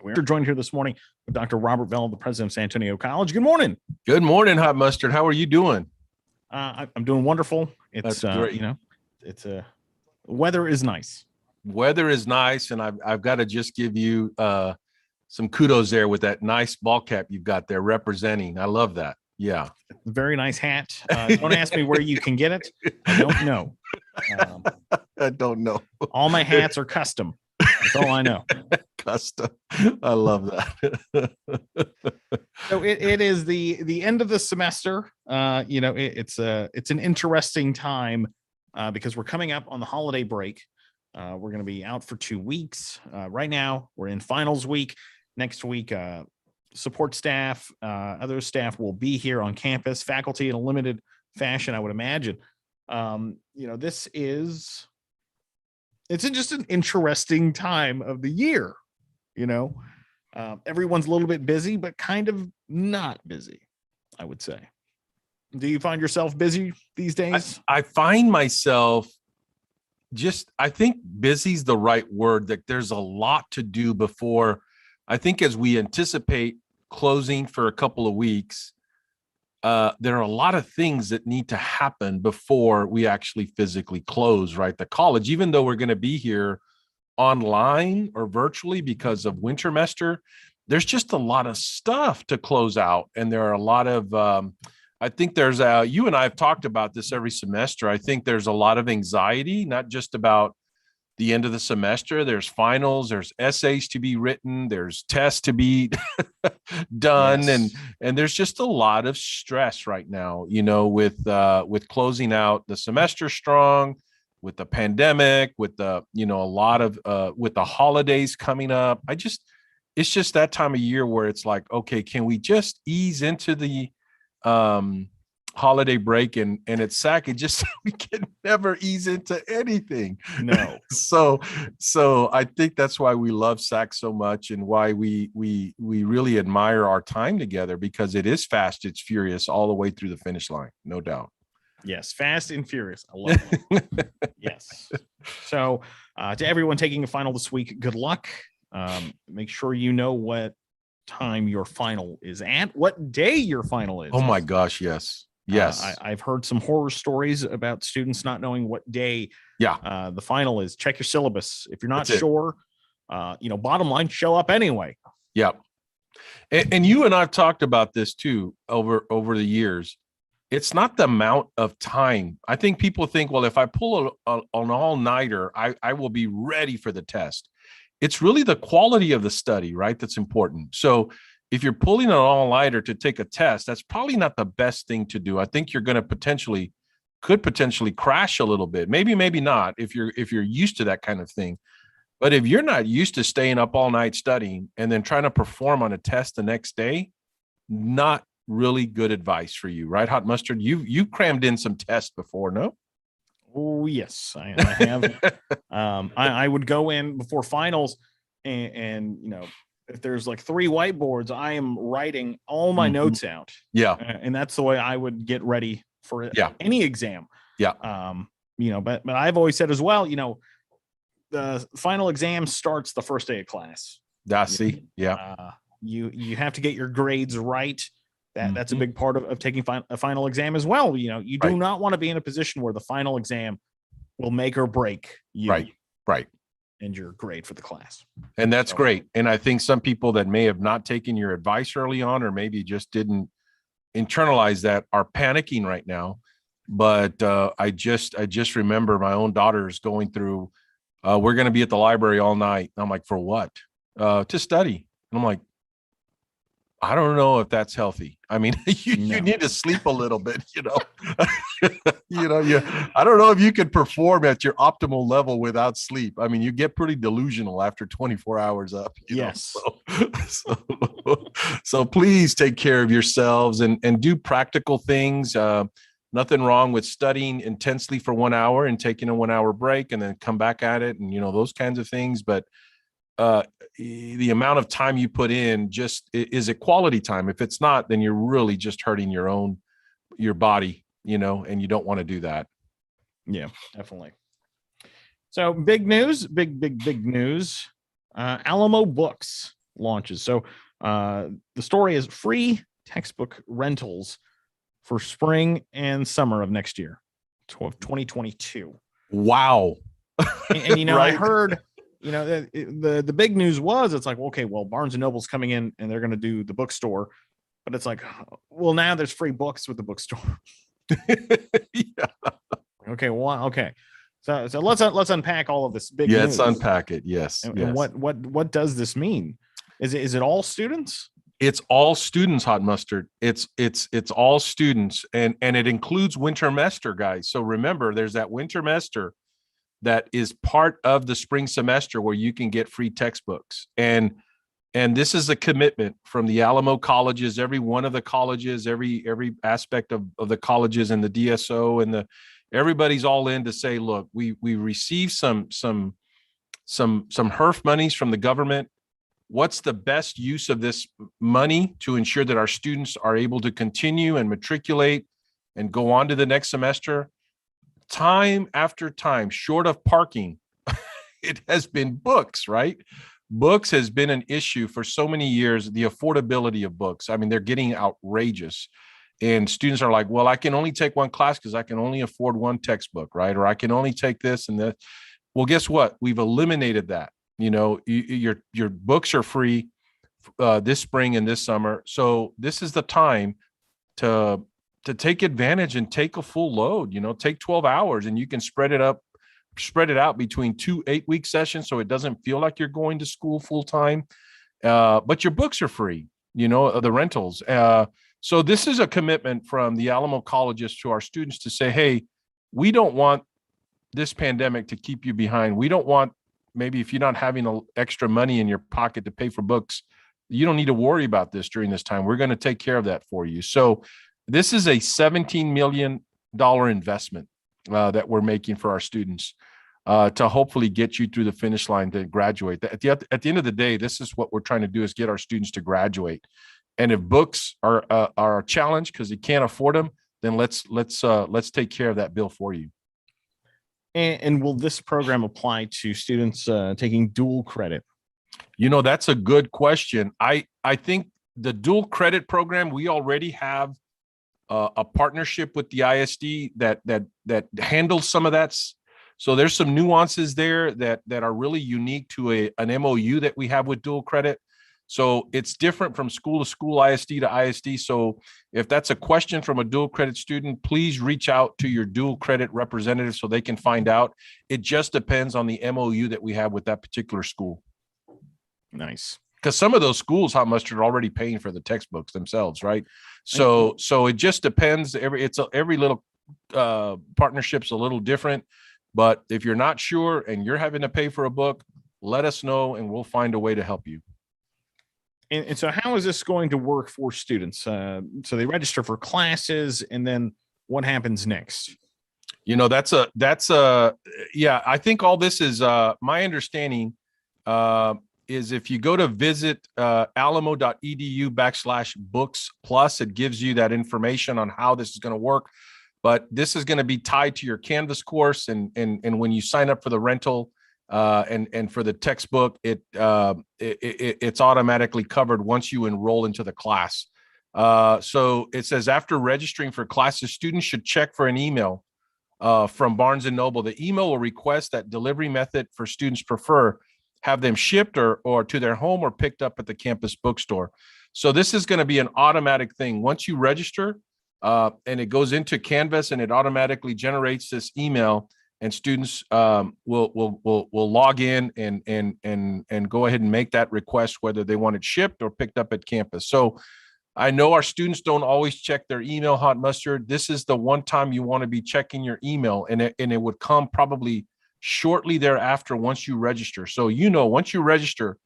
We're joined here this morning with Dr. Robert Vell, the president of San Antonio College. Good morning. Good morning, Hot Mustard. How are you doing? I'm doing wonderful. It's That's great. It's weather is nice. Weather is nice, and I've got to just give you some kudos there with that nice ball cap you've got there representing. I love that. Yeah, very nice hat. Don't ask me where you can get it. I don't know. I don't know. All my hats are custom. That's all I know. Custom. I love that. So it is the end of the semester. It's an interesting time because we're coming up on the holiday break. We're going to be out for 2 weeks. Right now, we're in finals week. Next week, support staff, other staff will be here on campus, faculty in a limited fashion, I would imagine. It's just an interesting time of the year. Everyone's a little bit busy, but kind of not busy, I would say. Do you find yourself busy these days? I find myself I think busy is the right word. That there's a lot to do before. I think as we anticipate closing for a couple of weeks, there are a lot of things that need to happen before we actually physically close, right? The college, even though we're going to be here online or virtually because of wintermester, there's just a lot of stuff to close out. And there are a lot of, I think there's you and I have talked about this every semester. I think there's a lot of anxiety, not just about the end of the semester. There's finals, there's essays to be written, there's tests to be done. Yes. And there's just a lot of stress right now, with closing out the semester strong, with the pandemic, with the, a lot of, with the holidays coming up. It's just that time of year where it's like, okay, can we just ease into the, holiday break and at SAC, we can never ease into anything. No. So I think that's why we love SAC so much and why we really admire our time together, because it is fast, it's furious all the way through the finish line, no doubt. Yes, fast and furious. I love it. Yes. So to everyone taking a final this week, good luck. Make sure you know what time your final is at, what day your final is. Oh my gosh, yes. I've heard some horror stories about students not knowing what day the final is. Check your syllabus. If you're not sure, bottom line, show up anyway. Yep. And you and I've talked about this too over the years. It's not the amount of time. I think people think, well, if I pull an all-nighter, I will be ready for the test. It's really the quality of the study, right? That's important. So if you're pulling an all-nighter to take a test, that's probably not the best thing to do. I think you're going to could potentially crash a little bit. Maybe not if you're used to that kind of thing. But if you're not used to staying up all night studying and then trying to perform on a test the next day, not really good advice for you, right? Hot Mustard, you crammed in some tests before, no? Oh yes, I have. I would go in before finals and if there's like 3 whiteboards, I am writing all my notes out. Yeah. And that's the way I would get ready for any exam. Yeah. But I've always said as well, the final exam starts the first day of class. See. Yeah. You have to get your grades right. That's a big part of taking a final exam as well. You do not want to be in a position where the final exam will make or break you. Right. And your grade for the class. And that's great. And I think some people that may have not taken your advice early on, or maybe just didn't internalize that, are panicking right now. But I just remember my own daughters going through, we're going to be at the library all night. I'm like, for what? To study. And I'm like, I don't know if that's healthy. I mean, you need to sleep a little bit, I don't know if you could perform at your optimal level without sleep. I mean, you get pretty delusional after 24 hours up. Yes. So please take care of yourselves and do practical things. Nothing wrong with studying intensely for 1 hour and taking a 1 hour break and then come back at it and, those kinds of things. But the amount of time you put in, just is it quality time? If it's not, then you're really just hurting your body, and you don't want to do that. Yeah, definitely. So big news, big news. Alamo Books launches. So the story is free textbook rentals for spring and summer of next year, 2022. Wow. And I Right. heard, the big news was, it's like, okay, well, Barnes and Noble's coming in and they're going to do the bookstore, but it's like, well, now there's free books with the bookstore. Yeah. Okay, well, okay. So let's unpack all of this big news. Let's unpack it. Yes. And what does this mean? Is it all students? It's all students, Hot Mustard. It's all students, and it includes wintermester, guys. So remember, there's that wintermester that is part of the spring semester where you can get free textbooks. And this is a commitment from the Alamo colleges, every one of the colleges, every aspect of the colleges and the DSO and everybody's all in to say, look, we received some HERF monies from the government. What's the best use of this money to ensure that our students are able to continue and matriculate and go on to the next semester? Time after time, short of parking, it has been books, right? Books has been an issue for so many years, the affordability of books. I mean, they're getting outrageous. And students are like, well, I can only take one class because I can only afford one textbook, right? Or I can only take this and that. Well, guess what? We've eliminated that. Your books are free this spring and this summer. So this is the time to take advantage and take a full load, take 12 hours and you can spread it out between 2 8-week sessions. So it doesn't feel like you're going to school full time, but your books are free, the rentals. So this is a commitment from the Alamo colleges to our students to say, hey, we don't want this pandemic to keep you behind. We don't want, maybe if you're not having extra money in your pocket to pay for books, you don't need to worry about this during this time. We're going to take care of that for you. So this is a $17 million investment that we're making for our students to hopefully get you through the finish line to graduate. At the end of the day, this is what we're trying to do, is get our students to graduate. And if books are a challenge because you can't afford them, then let's take care of that bill for you. And will this program apply to students taking dual credit? That's a good question. I think the dual credit program, we already have a partnership with the ISD that handles some of that. So there's some nuances there that are really unique to an MOU that we have with dual credit. So it's different from school to school, ISD to ISD. So if that's a question from a dual credit student, please reach out to your dual credit representative so they can find out. It just depends on the MOU that we have with that particular school. Nice. Because some of those schools, Hot Mustard, are already paying for the textbooks themselves, right? So it just depends. Every little partnership's a little different. But if you're not sure and you're having to pay for a book, let us know and we'll find a way to help you. And so how is this going to work for students? So they register for classes, and then what happens next? I think all this is my understanding is if you go to visit alamo.edu/books plus, it gives you that information on how this is going to work. But this is going to be tied to your Canvas course. And when you sign up for the rental and for the textbook, it's automatically covered once you enroll into the class. So it says, after registering for classes, students should check for an email from Barnes & Noble. The email will request that delivery method for students prefer, have them shipped or to their home or picked up at the campus bookstore. So this is going to be an automatic thing. Once you register and it goes into Canvas and it automatically generates this email, and students will log in and go ahead and make that request, whether they want it shipped or picked up at campus. So I know our students don't always check their email, Hot Mustard. This is the one time you want to be checking your email, and it would come probably shortly thereafter once you register. So, once you register,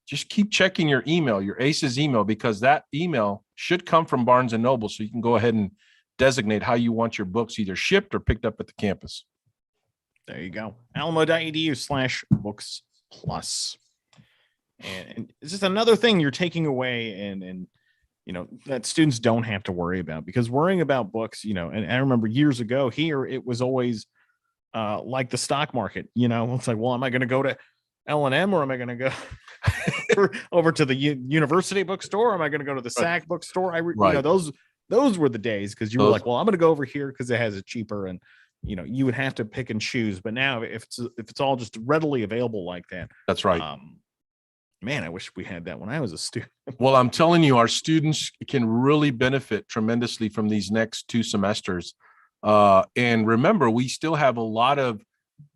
just keep checking your email, your ACES email, because that email should come from Barnes & Noble. So you can go ahead and designate how you want your books either shipped or picked up at the campus. There you go. alamo.edu/books plus. And it's just another thing you're taking away and that students don't have to worry about, because worrying about books, and I remember years ago here, it was always like the stock market, it's like, well, am I going to go to L&M or am I going to go over to the university bookstore? Am I going to go to the SAC bookstore? You know, those were the days, because you were like, well, I'm going to go over here because it has it cheaper, and you know, you would have to pick and choose. But now, if it's all just readily available like that, that's right. Man, I wish we had that when I was a student. Well, I'm telling you, our students can really benefit tremendously from these next 2 semesters. And remember, we still have a lot of,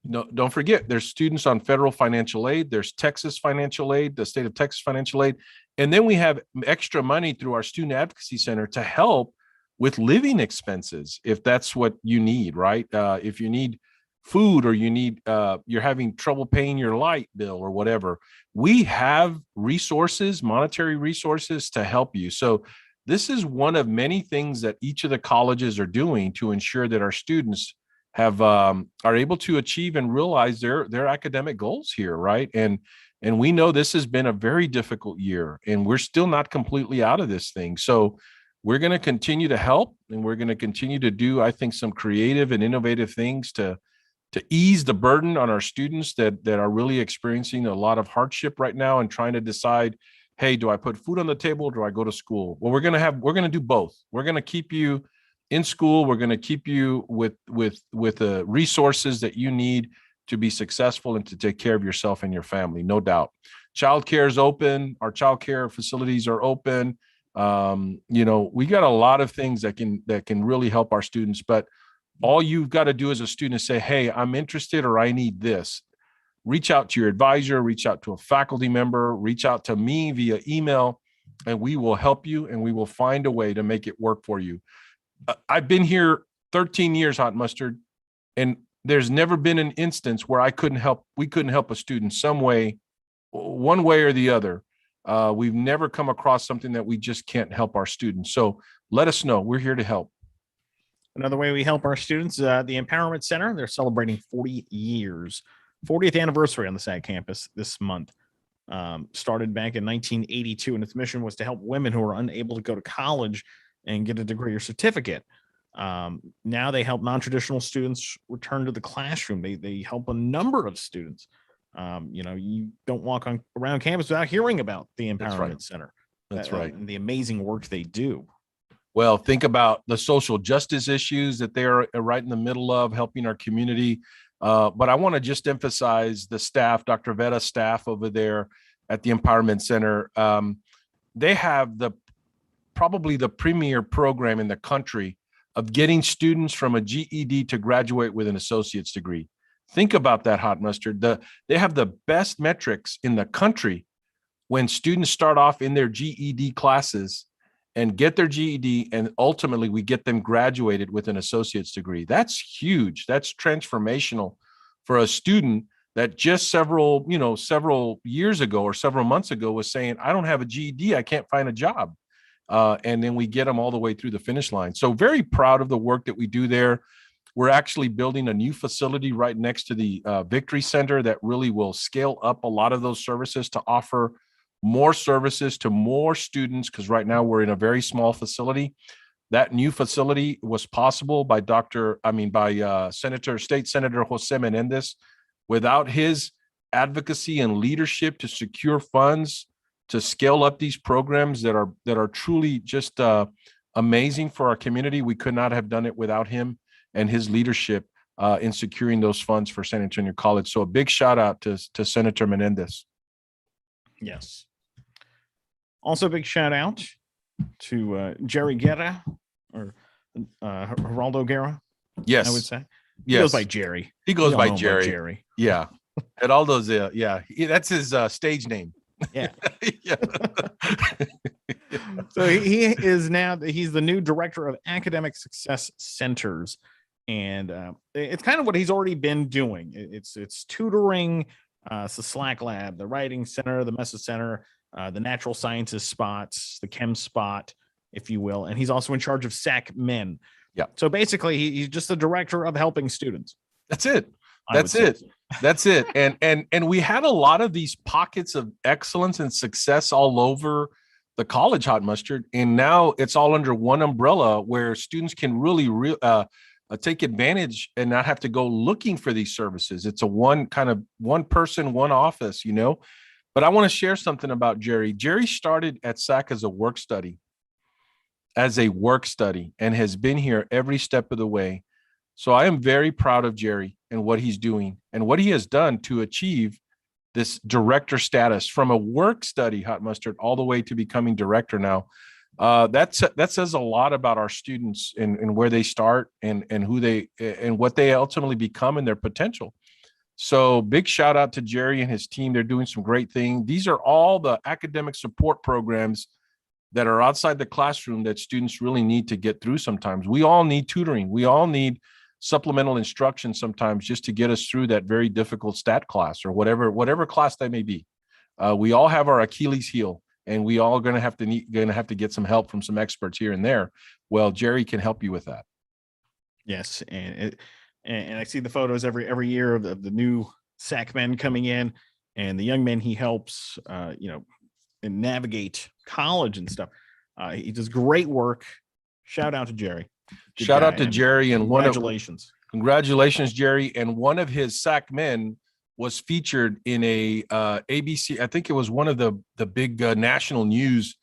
don't forget, there's students on federal financial aid, there's Texas financial aid, the state of Texas financial aid, and then we have extra money through our Student Advocacy Center to help with living expenses, if that's what you need, right? If you need food, or you need, you're having trouble paying your light bill or whatever, we have resources, monetary resources to help you. So this is one of many things that each of the colleges are doing to ensure that our students have are able to achieve and realize their academic goals here, right? And we know this has been a very difficult year, and we're still not completely out of this thing. So we're going to continue to help, and we're going to continue to do, I think, some creative and innovative things to ease the burden on our students that are really experiencing a lot of hardship right now and trying to decide, hey, do I put food on the table, or do I go to school? Well, we're going to do both. We're going to keep you in school. We're going to keep you with the resources that you need to be successful and to take care of yourself and your family, no doubt. Childcare is open. Our childcare facilities are open. You know, we got a lot of things that can really help our students, but all you've got to do as a student is say, hey, I'm interested, or I need this. Reach out to your advisor, reach out to a faculty member, reach out to me via email, and we will help you, and we will find a way to make it work for you. I've been here 13 years, Hot Mustard, and there's never been an instance where we couldn't help a student some way, one way or the other. We've never come across something that we just can't help our students. So let us know. We're here to help. Another way we help our students, the Empowerment Center, they're celebrating 40 years, 40th anniversary on the SAC campus this month. Started back in 1982, and its mission was to help women who are unable to go to college and get a degree or certificate. Now they help non-traditional students return to the classroom. They help a number of students. You know, you don't walk around campus without hearing about the Empowerment Center. That's right. And the amazing work they do. Well, think about the social justice issues that they are right in the middle of, helping our community. But I want to just emphasize the staff, Dr. Vetta's staff over there at the Empowerment Center. They have probably the premier program in the country of getting students from a GED to graduate with an associate's degree. Think about that, Hot Mustard. They have the best metrics in the country when students start off in their GED classes and get their GED, and ultimately we get them graduated with an associate's degree. That's huge. That's transformational for a student that just several years ago or several months ago was saying, I don't have a GED, I can't find a job. And then we get them all the way through the finish line. So very proud of the work that we do there. We're actually building a new facility right next to the Victory Center that really will scale up a lot of those services to offer more services to more students, because right now we're in a very small facility. That new facility was possible by State Senator Jose Menendez. Without his advocacy and leadership to secure funds to scale up these programs that are truly just amazing for our community, we could not have done it without him and his leadership in securing those funds for San Antonio College. So a big shout out to Senator Menendez. Yes. Also, big shout out to Jerry Guerra, or Geraldo Guerra. Yes, I would say. He yes. goes by Jerry. He goes by Jerry. Yeah. Geraldo's that's his stage name. Yeah. Yeah. So he's the new director of academic success centers, and it's kind of what he's already been doing. It's tutoring, it's the Slack Lab, the Writing Center, the Mesa Center, the Natural Sciences spots, the Chem spot, if you will, and he's also in charge of SAC Men. Yeah. So basically, he's just the director of helping students. That's it. That's it. And we had a lot of these pockets of excellence and success all over the college, Hot Mustard, and now it's all under one umbrella where students can really take advantage and not have to go looking for these services. It's a one person, one office, But I want to share something about Jerry. Jerry started at SAC as a work study, and has been here every step of the way. So I am very proud of Jerry and what he's doing and what he has done to achieve this director status from a work study, Hot Mustard, all the way to becoming director now. That says a lot about our students and where they start and who they and what they ultimately become and their potential. So big shout out to Jerry and his team. They're doing some great things. These are all the academic support programs that are outside the classroom that students really need to get through sometimes. We all need tutoring. We all need supplemental instruction sometimes just to get us through that very difficult stat class or whatever class that may be. We all have our Achilles heel, and we all going to have to get some help from some experts here and there. Well, Jerry can help you with that. Yes, and I see the photos every year of the new SAC men coming in, and the young men he helps, and navigate college and stuff. He does great work. Shout out to Jerry. Good Shout guy, out to Jerry, and congratulations, Jerry. And one of his SAC men was featured in a ABC. I think it was one of the big national news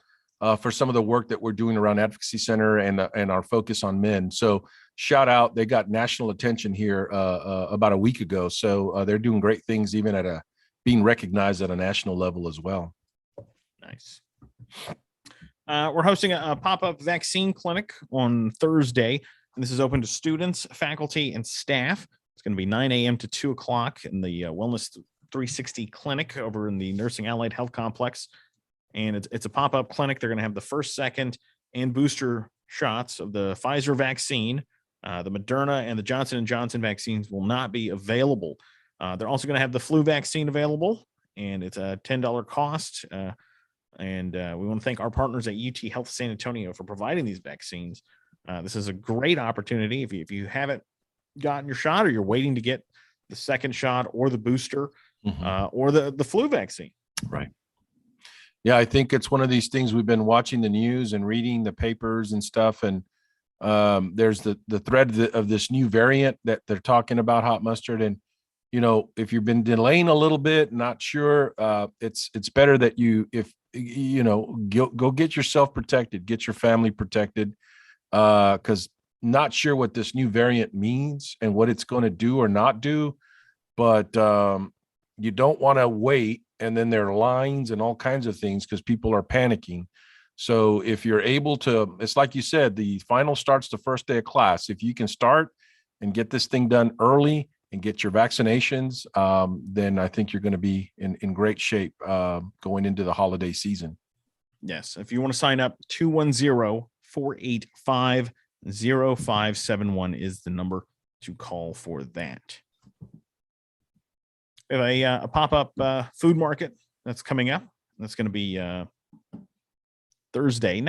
for some of the work that we're doing around Advocacy Center and our focus on men. So shout out, they got national attention here about a week ago. So they're doing great things, even at being recognized at a national level as well. Nice. We're hosting a pop-up vaccine clinic on Thursday, and this is open to students, faculty, and staff. It's going to be 9 a.m. to 2 o'clock in the Wellness 360 clinic over in the Nursing Allied Health Complex. And it's a pop-up clinic. They're going to have the first, second, and booster shots of the Pfizer vaccine. The Moderna and the Johnson & Johnson vaccines will not be available. They're also going to have the flu vaccine available, and it's a $10 cost. And we want to thank our partners at UT Health San Antonio for providing these vaccines. This is a great opportunity. If you haven't gotten your shot, or you're waiting to get the second shot or the booster, or the flu vaccine. Right. Yeah, I think it's one of these things. We've been watching the news and reading the papers and stuff. And there's the threat of this new variant that they're talking about, Hot Mustard. And, if you've been delaying a little bit, not sure, it's better that go get yourself protected, get your family protected, because not sure what this new variant means and what it's going to do or not do. But you don't want to wait. And then there are lines and all kinds of things because people are panicking. So if you're able to, it's like you said, the final starts the first day of class. If you can start and get this thing done early and get your vaccinations, then I think you're going to be in great shape going into the holiday season. Yes. If you want to sign up, 210-485-0571 is the number to call for that. We have a pop-up food market that's coming up. That's going to be next Thursday,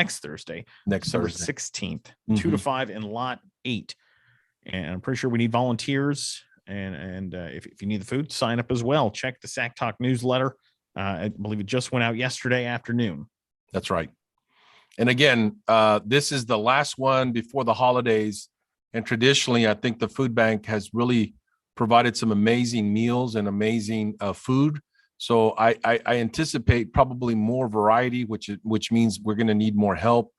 December 16th, 2 to 5 in lot 8. And I'm pretty sure we need volunteers. And if you need the food, sign up as well. Check the SAC Talk newsletter. I believe it just went out yesterday afternoon. That's right. And again, this is the last one before the holidays. And traditionally, I think the food bank has really provided some amazing meals and amazing food. So I anticipate probably more variety, which means we're going to need more help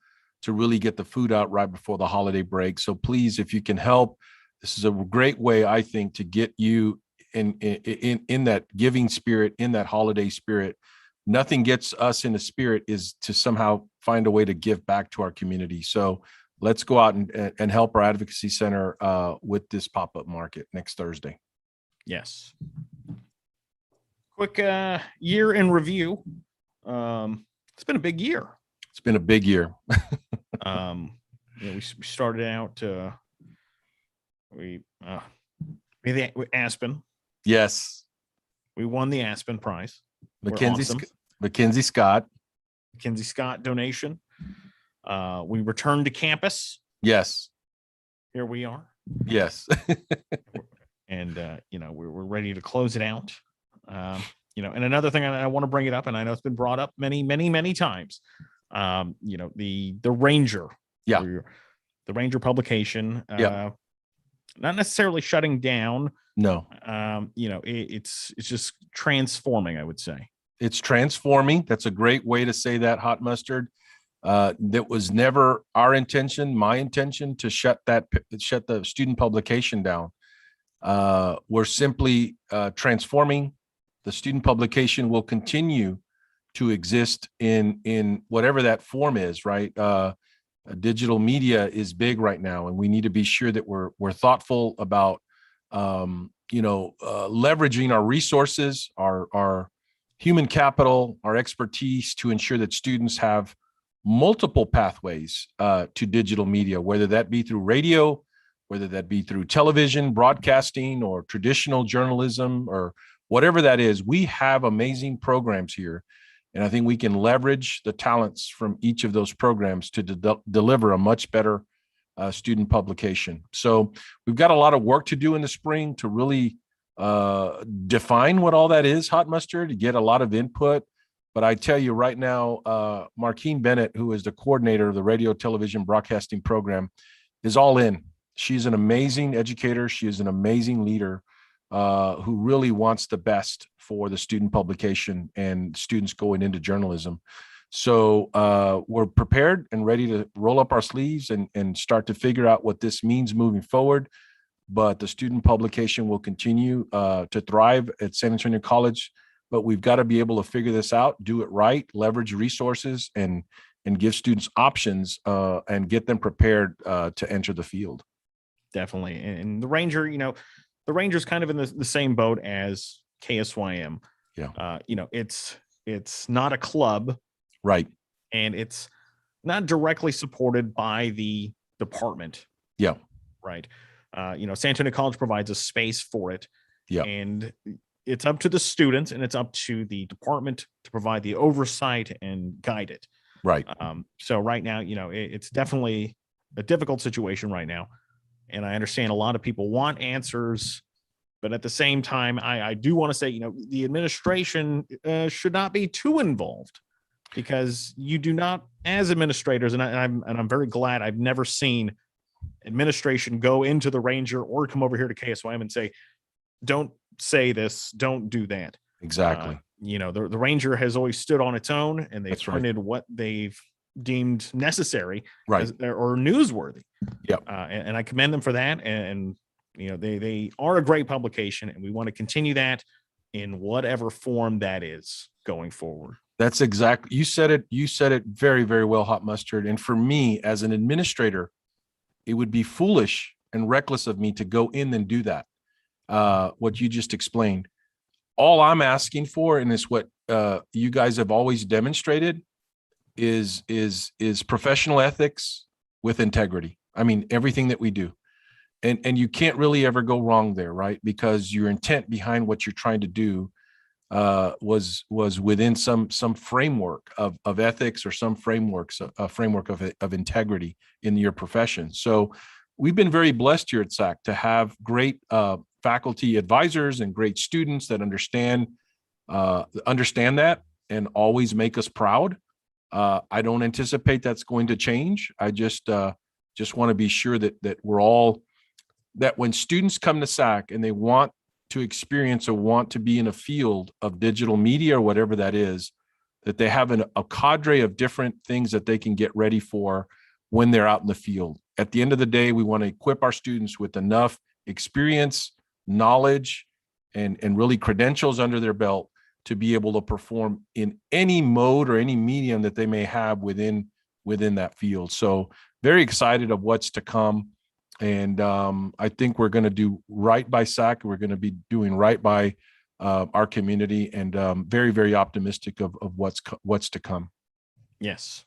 to really get the food out right before the holiday break. So please, if you can help, this is a great way, I think, to get you in that giving spirit, in that holiday spirit. Nothing gets us in the spirit is to somehow find a way to give back to our community. So let's go out and help our advocacy center with this pop-up market next Thursday. Yes. Quick year in review. It's been a big year. It's been a big year. We started out. We had Aspen. Yes. We won the Aspen Prize. Mackenzie Scott donation. We returned to campus. Yes. Here we are. Yes. And we're ready to close it out. And another thing, I want to bring it up, and I know it's been brought up many times. The Ranger. Yeah. The Ranger publication. Not necessarily shutting down. No. It's just transforming, I would say. It's transforming. That's a great way to say that, Hot Mustard. That was never our intention, my intention, to shut the student publication down. We're simply transforming. The student publication will continue to exist in whatever that form is, right? Digital media is big right now, and we need to be sure that we're thoughtful about leveraging our resources, our human capital, our expertise to ensure that students have multiple pathways to digital media, whether that be through radio, whether that be through television, broadcasting, or traditional journalism, or whatever that is. We have amazing programs here. And I think we can leverage the talents from each of those programs to deliver a much better student publication. So we've got a lot of work to do in the spring to really define what all that is, Hot Mustard, to get a lot of input. But I tell you right now, Markeen Bennett, who is the coordinator of the radio television broadcasting program, is all in. She's an amazing educator. She is an amazing leader who really wants the best for the student publication and students going into journalism. So we're prepared and ready to roll up our sleeves and start to figure out what this means moving forward. But the student publication will continue to thrive at San Antonio College. But we've got to be able to figure this out, do it right, leverage resources, and give students options and get them prepared to enter the field. Definitely. And the Ranger, the Ranger's kind of in the same boat as KSYM. Yeah. It's not a club. Right. And it's not directly supported by the department. Yeah. Right. San Antonio College provides a space for it. Yeah. And it's up to the students and it's up to the department to provide the oversight and guide it. Right. So right now, it's definitely a difficult situation right now. And I understand a lot of people want answers, but at the same time, I do want to say, the administration should not be too involved, because you do not, as administrators, and I'm very glad I've never seen administration go into the Ranger or come over here to KSYM and say, don't say this, don't do that. Exactly. The Ranger has always stood on its own, and they've That's right. printed what they've deemed necessary, right, or newsworthy. Yep. And I commend them for that. And they are a great publication, and we want to continue that in whatever form that is going forward. That's exactly, you said it very, very well, Hot Mustard. And for me as an administrator, it would be foolish and reckless of me to go in and do that. What you just explained. All I'm asking for, and it's what you guys have always demonstrated, is professional ethics with integrity. I mean, everything that we do. And you can't really ever go wrong there, right? Because your intent behind what you're trying to do was within some framework of ethics, or some framework of integrity in your profession. So we've been very blessed here at SAC to have great faculty advisors and great students that understand that and always make us proud. I don't anticipate that's going to change. I just want to be sure that we're all, that when students come to SAC and they want to experience or want to be in a field of digital media or whatever that is, that they have a cadre of different things that they can get ready for when they're out in the field. At the end of the day, we want to equip our students with enough experience, knowledge, and really credentials under their belt to be able to perform in any mode or any medium that they may have within that field. So very excited of what's to come. And I think we're going to do right by SAC. We're going to be doing right by our community, and very, very optimistic of what's to come. Yes.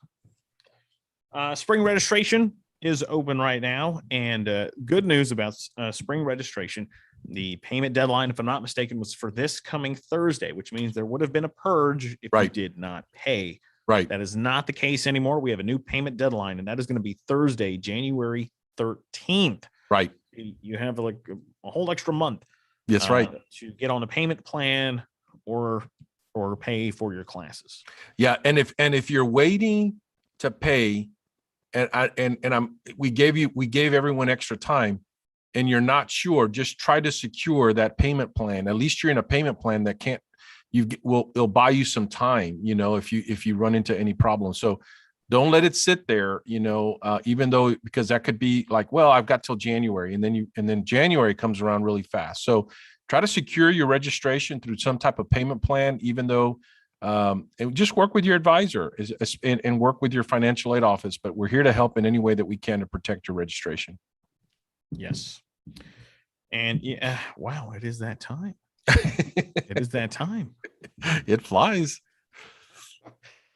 Spring registration is open right now, and good news about spring registration. The payment deadline, if I'm not mistaken, was for this coming Thursday, which means there would have been a purge if you did not pay. Right. That is not the case anymore. We have a new payment deadline, and that is going to be Thursday, January 13th. Right. You have like a whole extra month. That's right. To get on a payment plan or pay for your classes. Yeah. And if you're waiting to pay, we gave everyone extra time, and you're not sure, just try to secure that payment plan. At least you're in a payment plan that it'll buy you some time, if you run into any problems. So don't let it sit there, even though, because that could be like, well, I've got till January, and then January comes around really fast. So try to secure your registration through some type of payment plan, even though, and just work with your advisor and work with your financial aid office. But we're here to help in any way that we can to protect your registration. Yes. And yeah, wow, it is that time. It is that time. It flies.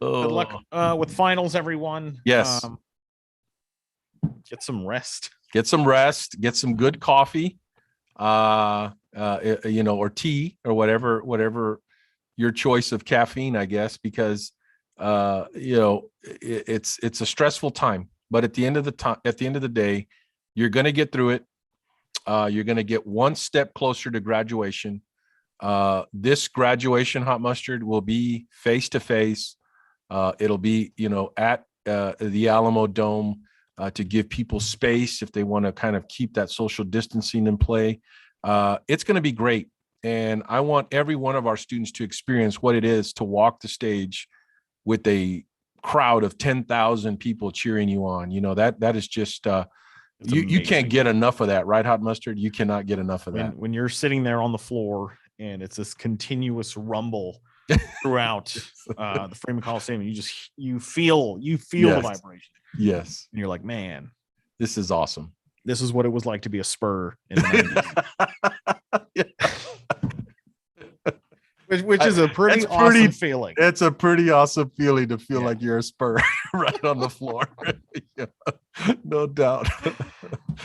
Good luck with finals, everyone. Yes. Get some rest. Get some rest. Get some good coffee, or tea, or whatever your choice of caffeine, I guess, because it's a stressful time. But at the end of the day, you're going to get through it. You're going to get one step closer to graduation. This graduation, Hot Mustard, will be face to face. It'll be, at the Alamo Dome, to give people space if they want to kind of keep that social distancing in play. It's going to be great. And I want every one of our students to experience what it is to walk the stage with a crowd of 10,000 people cheering you on. That is just, you can't get enough of that, right, Hot Mustard? You cannot get enough of that. When you're sitting there on the floor and it's this continuous rumble throughout the Freeman Coliseum, you feel Yes. the vibration. Yes. And you're like, man, this is awesome. This is what it was like to be a Spur in the 90s. which is a pretty awesome feeling. It's a pretty awesome feeling to feel like you're a Spur right on the floor. Yeah, no doubt.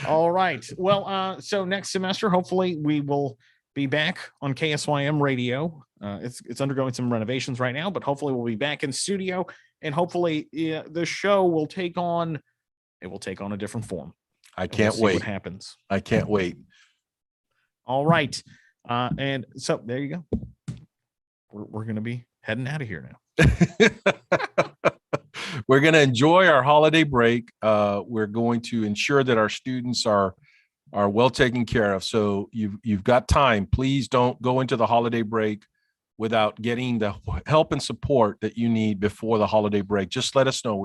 All right. Well, so next semester, hopefully we will be back on KSYM radio. It's undergoing some renovations right now, but hopefully we'll be back in studio, and hopefully the show will take on a different form. I can't wait. What happens. I can't wait. All right. And so there you go. We're going to be heading out of here now. We're going to enjoy our holiday break. We're going to ensure that our students are well taken care of. So you've got time. Please don't go into the holiday break without getting the help and support that you need before the holiday break. Just let us know. We're here.